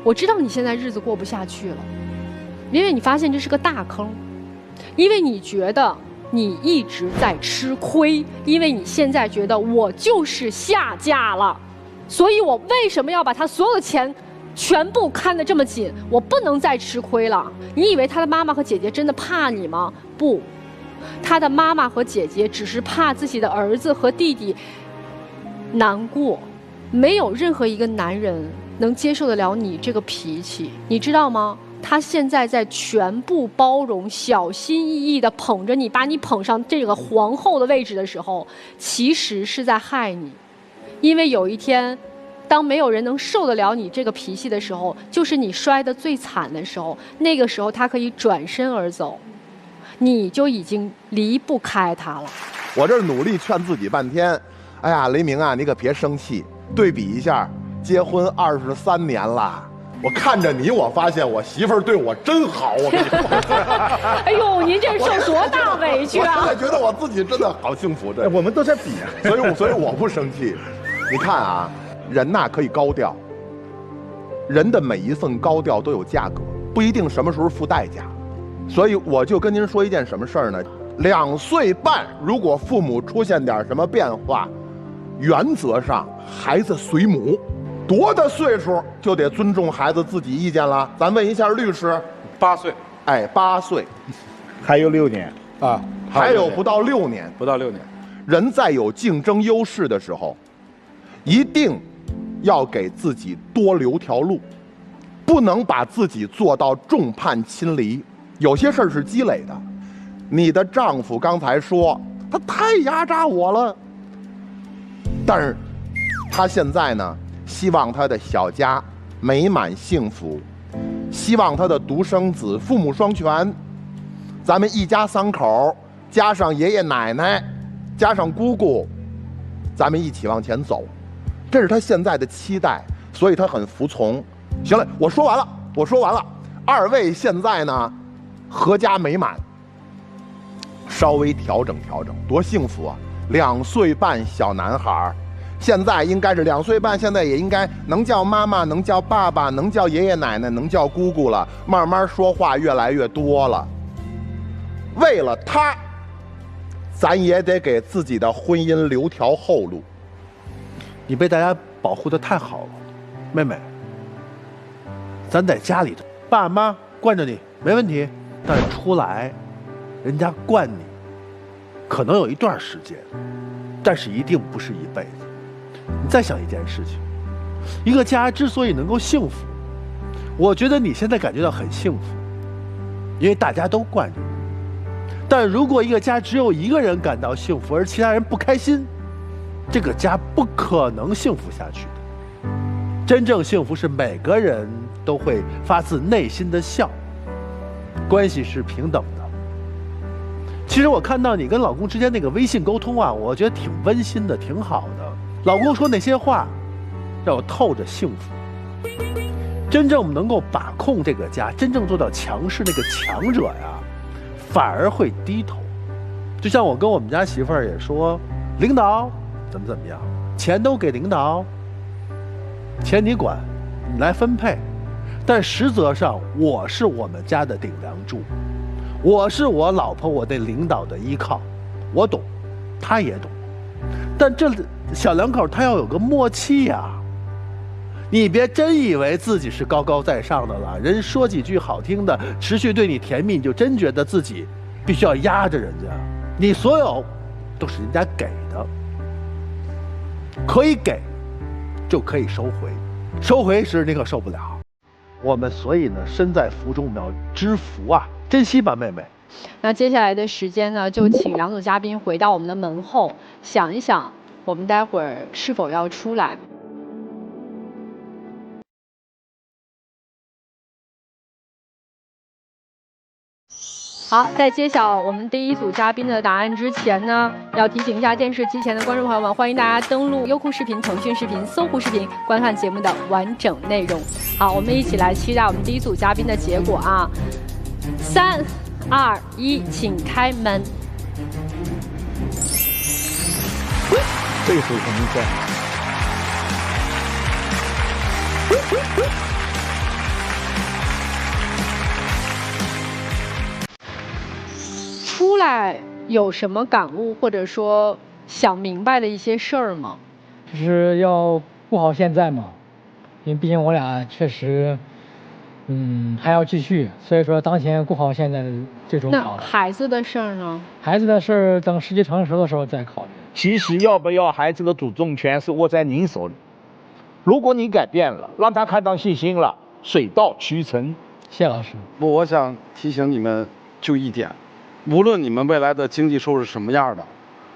我知道你现在日子过不下去了，因为你发现这是个大坑，因为你觉得你一直在吃亏，因为你现在觉得我就是下嫁了，所以我为什么要把他所有的钱全部看得这么紧？我不能再吃亏了。你以为他的妈妈和姐姐真的怕你吗？不，他的妈妈和姐姐只是怕自己的儿子和弟弟难过，没有任何一个男人能接受得了你这个脾气，你知道吗？他现在在全部包容、小心翼翼地捧着你，把你捧上这个皇后的位置的时候，其实是在害你。因为有一天，当没有人能受得了你这个脾气的时候，就是你摔得最惨的时候，那个时候他可以转身而走，你就已经离不开他了。我这努力劝自己半天，哎呀，雷鸣啊，你可别生气。对比一下，结婚23年了，我看着你，我发现我媳妇儿对我真好。我跟你说，哎呦，您这受多大委屈啊！我现在觉得我自己真的好幸福，我们都在比啊，所以我不生气。你看啊，人呐可以高调，人的每一份高调都有价格，不一定什么时候付代价。所以我就跟您说一件什么事儿呢？2岁半，如果父母出现点什么变化，原则上孩子随母，多大岁数就得尊重孩子自己意见了。咱问一下律师，8岁，哎，8岁，还有6年啊，还有不到6年，不到6年。人在有竞争优势的时候，一定要给自己多留条路，不能把自己做到众叛亲离。有些事儿是积累的。你的丈夫刚才说他太压榨我了，但是他现在呢，希望他的小家美满幸福，希望他的独生子父母双全，咱们一家三口加上爷爷奶奶加上姑姑，咱们一起往前走，这是他现在的期待，所以他很服从。行了，我说完了，二位现在呢阖家美满，稍微调整调整，多幸福啊！2岁半小男孩，现在应该是2岁半，现在也应该能叫妈妈，能叫爸爸，能叫爷爷奶奶，能叫姑姑了，慢慢说话越来越多了。为了他，咱也得给自己的婚姻留条后路。你被大家保护得太好了，妹妹，咱在家里头，爸妈惯着你没问题，但是出来，人家惯你，可能有一段时间，但是一定不是一辈子。你再想一件事情，一个家之所以能够幸福，我觉得你现在感觉到很幸福，因为大家都惯着你。但如果一个家只有一个人感到幸福，而其他人不开心，这个家不可能幸福下去的。真正幸福是每个人都会发自内心的笑，关系是平等的。其实我看到你跟老公之间那个微信沟通啊，我觉得挺温馨的，挺好的。老公说那些话，让我透着幸福。真正能够把控这个家，真正做到强势那个强者呀，反而会低头。就像我跟我们家媳妇儿也说，领导怎么样，钱都给领导，钱你管，你来分配。但实则上，我是我们家的顶梁柱，我是我老婆我的领导的依靠，我懂，他也懂。但这小两口他要有个默契呀。你别真以为自己是高高在上的了，人说几句好听的，持续对你甜蜜，你就真觉得自己必须要压着人家。你所有都是人家给的，可以给就可以收回，收回时你可受不了。我们所以呢，身在福中我们要知福啊，珍惜吧，妹妹。那接下来的时间呢，就请两组嘉宾回到我们的门后，想一想，我们待会儿是否要出来。好，在揭晓我们第一组嘉宾的答案之前呢，要提醒一下电视机前的观众朋友们，欢迎大家登录优酷视频、腾讯视频、搜狐视频，观看节目的完整内容。好，我们一起来期待我们第一组嘉宾的结果啊！3、2、1，请开门。这个时候肯定在。出来有什么感悟，或者说想明白的一些事儿吗？就是要顾好现在嘛，因为毕竟我俩确实，还要继续，所以说当前顾好现在的最重要。那孩子的事儿呢？孩子的事儿等时机成熟的时候再考虑。其实要不要孩子的主动权是握在您手里。如果你改变了，让他看到信心了，水到渠成。谢老师。我想提醒你们就一点，无论你们未来的经济收入是什么样的，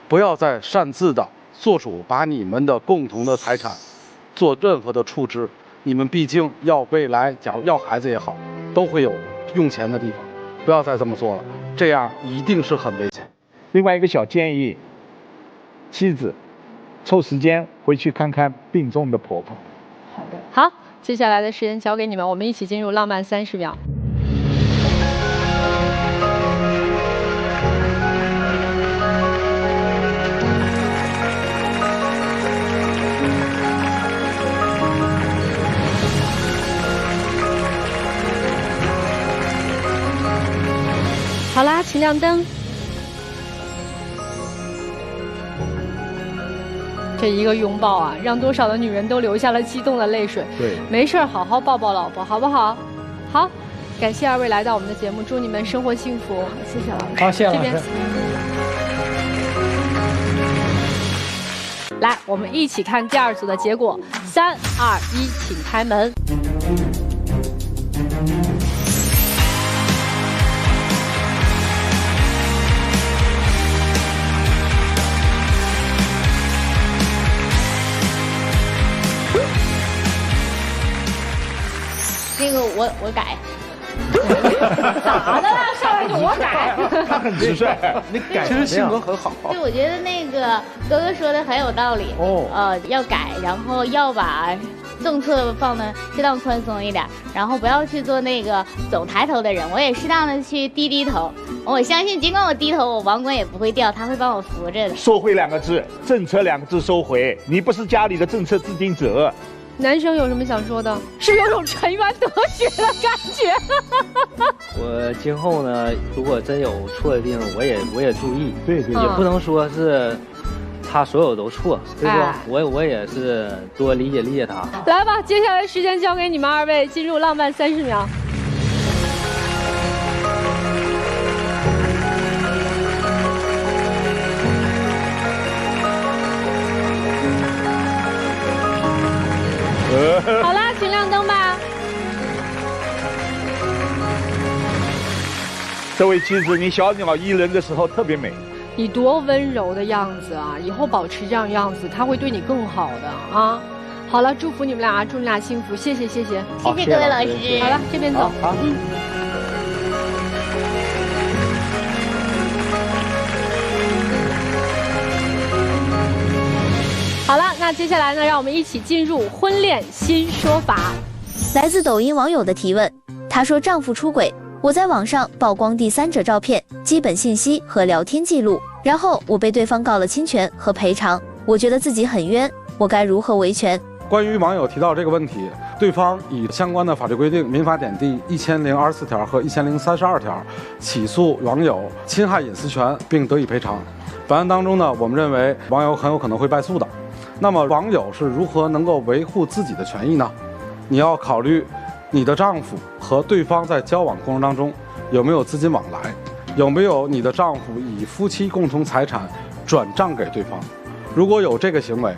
不要再擅自的做主把你们的共同的财产做任何的处置。你们毕竟要未来，假如要孩子也好，都会有用钱的地方，不要再这么做了，这样一定是很危险。另外一个小建议，妻子抽时间回去看看病重的婆婆。好的，好，接下来的时间交给你们，我们一起进入浪漫30秒。好啦，请亮灯。这一个拥抱啊，让多少的女人都流下了激动的泪水。对，没事，好好抱抱老婆，好不好？好，感谢二位来到我们的节目，祝你们生活幸福。谢谢老师。好，谢谢老师。这边来，我们一起看第2组的结果。3、2、1，请开门。那个我改。咋的了？上来就我改？他很直率，你改。其实性格很好。对，我觉得那个哥哥说的很有道理。要改，然后要把政策放的适当宽松一点，然后不要去做那个总抬头的人，我也适当的去低头。我相信，尽管我低头，我王冠也不会掉，他会帮我扶着的。收回2个字，政策2个字收回，你不是家里的政策制定者。男生有什么想说的？是有种沉冤得雪的感觉。我今后呢，如果真有错的地方，我也注意。对，也不能说是他所有都错，对不？我也是多理解他。来吧，接下来时间交给你们2位，进入浪漫30秒。好啦，请亮灯吧。这位妻子，你小鸟依人的时候特别美。你多温柔的样子啊！以后保持这样样子，他会对你更好的啊。好了，祝福你们俩，祝你俩幸福，谢谢。谢谢各位老师。好了，这边走。好。好了，那接下来呢，让我们一起进入婚恋新说法。来自抖音网友的提问，他说丈夫出轨，我在网上曝光第三者照片、基本信息和聊天记录，然后我被对方告了侵权和赔偿，我觉得自己很冤，我该如何维权？关于网友提到这个问题，对方以相关的法律规定《民法典》第1024条和1032条起诉网友侵害隐私权，并得以赔偿。本案当中呢，我们认为网友很有可能会败诉的。那么网友是如何能够维护自己的权益呢？你要考虑你的丈夫和对方在交往过程当中有没有资金往来，有没有你的丈夫以夫妻共同财产转账给对方。如果有这个行为，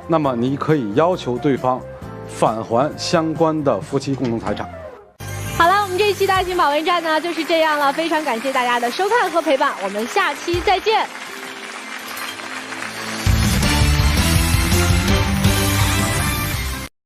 那么你可以要求对方返还相关的夫妻共同财产。好了，我们这一期大型保卫战呢就是这样了，非常感谢大家的收看和陪伴，我们下期再见。